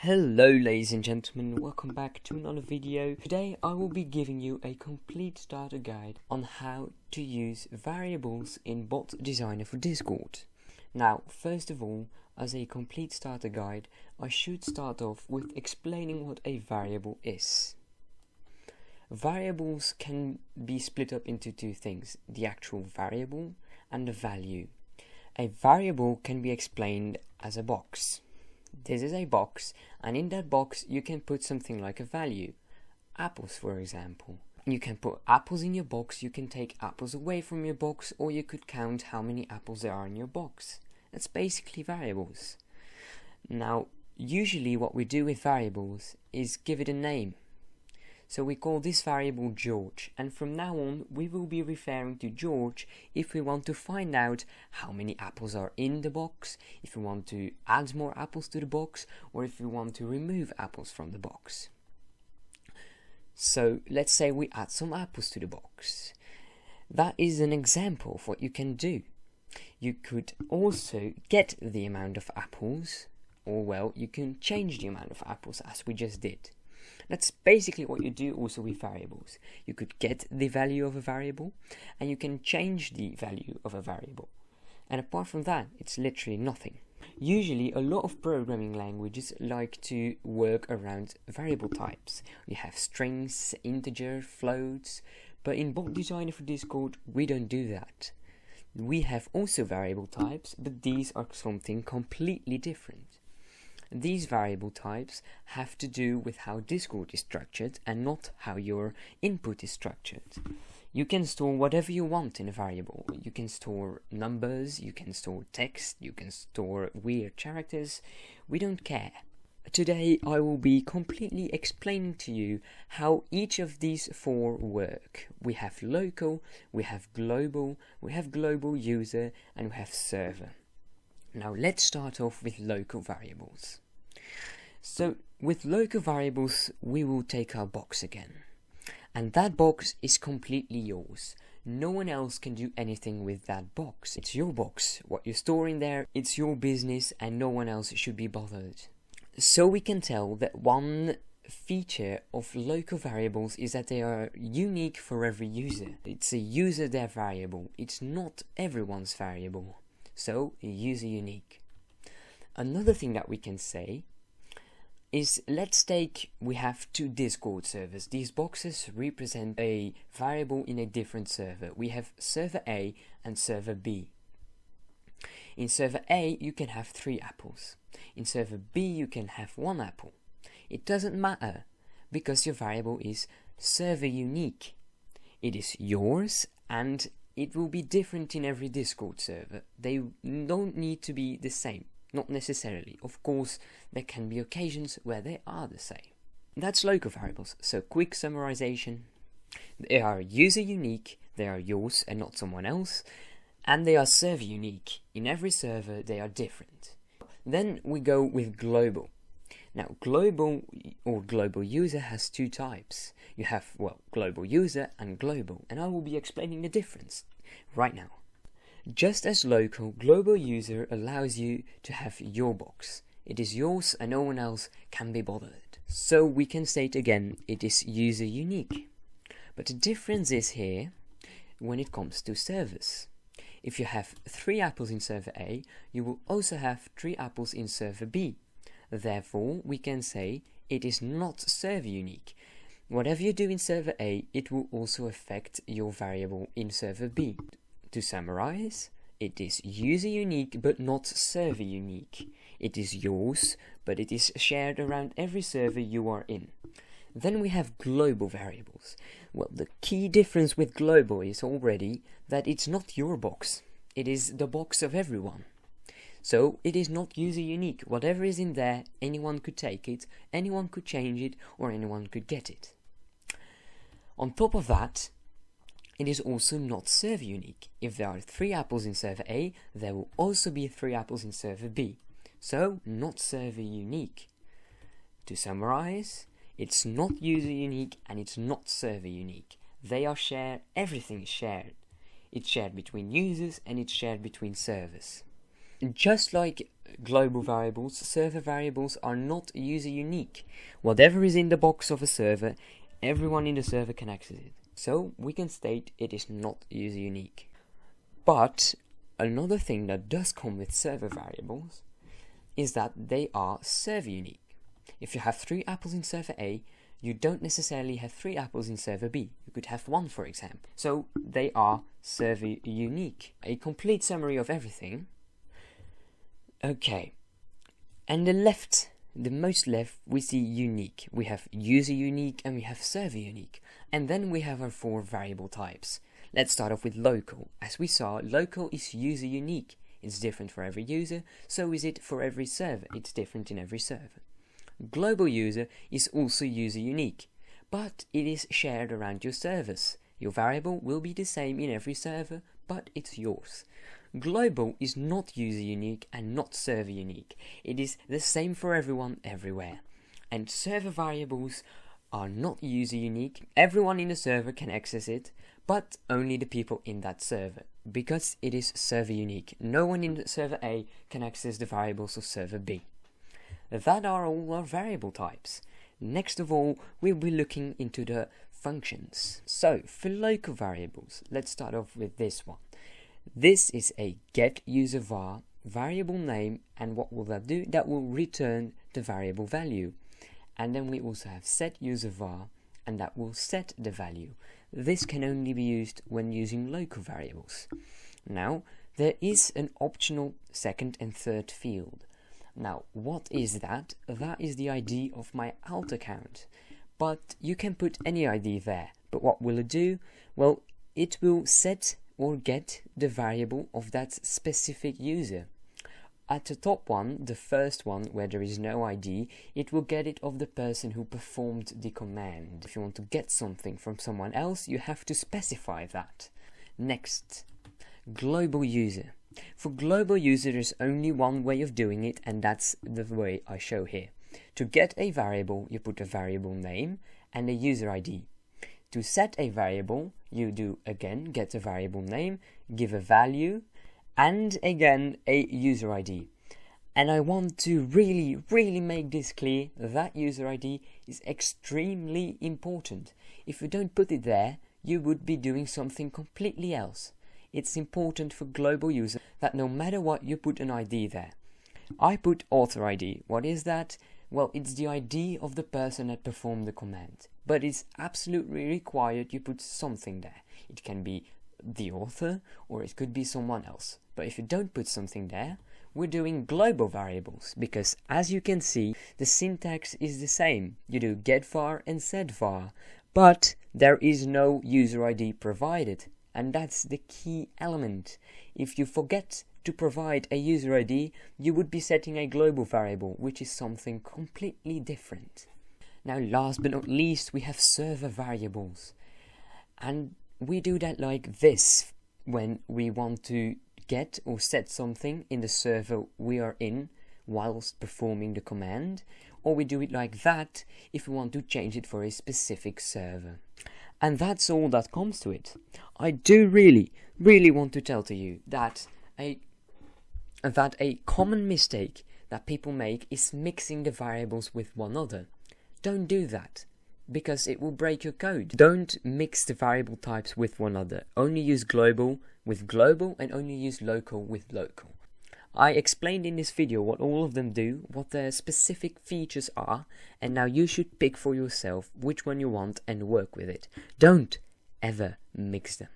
Hello ladies and gentlemen, welcome back to another video. Today I will be giving you a complete starter guide on how to use variables in Bot Designer for Discord. Now, first of all, as a complete starter guide, I should start off with explaining what a variable is. Variables can be split up into two things, the actual variable and the value. A variable can be explained as a box. This is a box, and in that box you can put something like a value. Apples, for example. You can put apples in your box, you can take apples away from your box, or you could count how many apples there are in your box. That's basically variables. Now, usually what we do with variables is give it a name. So we call this variable George, and from now on we will be referring to George if we want to find out how many apples are in the box, if we want to add more apples to the box, or if we want to remove apples from the box. So let's say we add some apples to the box. That is an example of what you can do. You could also get the amount of apples, or well, you can change the amount of apples as we just did. That's basically what you do also with variables. You could get the value of a variable, and you can change the value of a variable. And apart from that, it's literally nothing. Usually, a lot of programming languages like to work around variable types. You have strings, integer, floats, but in Bot Designer for Discord, we don't do that. We have also variable types, but these are something completely different. These variable types have to do with how Discord is structured and not how your input is structured. You can store whatever you want in a variable. You can store numbers, you can store text, you can store weird characters. We don't care. Today I will be completely explaining to you how each of these four work. We have local, we have global user, and we have server. Now let's start off with local variables. So with local variables we will take our box again. And that box is completely yours. No one else can do anything with that box. It's your box. What you store in there, it's your business and no one else should be bothered. So we can tell that one feature of local variables is that they are unique for every user. It's a user their variable. It's not everyone's variable. So, user unique. Another thing that we can say is, let's take, we have two Discord servers. These boxes represent a variable in a different server. We have server A and server B. In server A, you can have 3 apples. In server B, you can have 1 apple. It doesn't matter, because your variable is server unique. It is yours, and it will be different in every Discord server. They don't need to be the same, not necessarily. Of course, there can be occasions where they are the same. That's local variables, so quick summarization. They are user unique, they are yours and not someone else, and they are server unique. In every server they are different. Then we go with global. Now, global or global user has 2 types. You have, well, global user and global, and I will be explaining the difference right now. Just as local, global user allows you to have your box. It is yours and no one else can be bothered. So we can state again, it is user unique. But the difference is here when it comes to servers. If you have 3 apples in server A, you will also have 3 apples in server B. Therefore, we can say it is not server unique. Whatever you do in server A, it will also affect your variable in server B. To summarize, it is user unique but not server unique. It is yours, but it is shared around every server you are in. Then we have global variables. Well, the key difference with global is already that it's not your box. It is the box of everyone. So it is not user unique. Whatever is in there, anyone could take it, anyone could change it, or anyone could get it. On top of that, it is also not server unique. If there are 3 apples in server A, there will also be 3 apples in server B. So, not server unique. To summarize, it's not user unique and it's not server unique. They are everything is shared. It's shared between users and it's shared between servers. Just like global variables, server variables are not user unique. Whatever is in the box of a server, everyone in the server can access it. So we can state it is not user unique. But another thing that does come with server variables is that they are server unique. If you have 3 apples in server A, you don't necessarily have 3 apples in server B. You could have 1, for example. So they are server unique. A complete summary of everything. Okay, and the most left, we see unique. We have user unique and we have server unique. And then we have our 4 variable types. Let's start off with local. As we saw, local is user unique. It's different for every user, so is it for every server. It's different in every server. Global user is also user unique, but it is shared around your servers. Your variable will be the same in every server, but it's yours. Global is not user unique and not server unique. It is the same for everyone everywhere. And server variables are not user unique. Everyone in the server can access it, but only the people in that server, because it is server unique. No one in server A can access the variables of server B. That are all our variable types. Next of all, we'll be looking into the functions. So, for local variables, let's start off with this one. This is a getUserVar variable name, and what will that do? That will return the variable value. And then we also have setUserVar, and that will set the value. This can only be used when using local variables. Now, there is an optional second and third field. Now, what is that? That is the ID of my alt account. But you can put any ID there. But what will it do? Well, it will set or get the variable of that specific user. At the top one, the first one, where there is no ID, it will get it of the person who performed the command. If you want to get something from someone else, you have to specify that. Next, global user. For global user, there's only one way of doing it, and that's the way I show here. To get a variable, you put a variable name and a user ID. To set a variable, you do again get a variable name, give a value, and again a user ID. And I want to really make this clear, that user ID is extremely important. If you don't put it there, you would be doing something completely else. It's important for global user that no matter what, you put an ID there. I put author ID. What is that? Well, it's the ID of the person that performed the command. But it's absolutely required you put something there. It can be the author, or it could be someone else. But if you don't put something there, we're doing global variables, because as you can see, the syntax is the same. You do getVar and setVar, but there is no user ID provided. And that's the key element. If you forget to provide a user ID, you would be setting a global variable, which is something completely different. Now, last but not least, we have server variables. And we do that like this when we want to get or set something in the server we are in whilst performing the command, or we do it like that if we want to change it for a specific server. And that's all that comes to it. I do really want to tell to you that a common mistake that people make is mixing the variables with one another. Don't do that, because it will break your code. Don't mix the variable types with one another. Only use global with global and only use local with local. I explained in this video what all of them do, what their specific features are, and now you should pick for yourself which one you want and work with it. Don't ever mix them.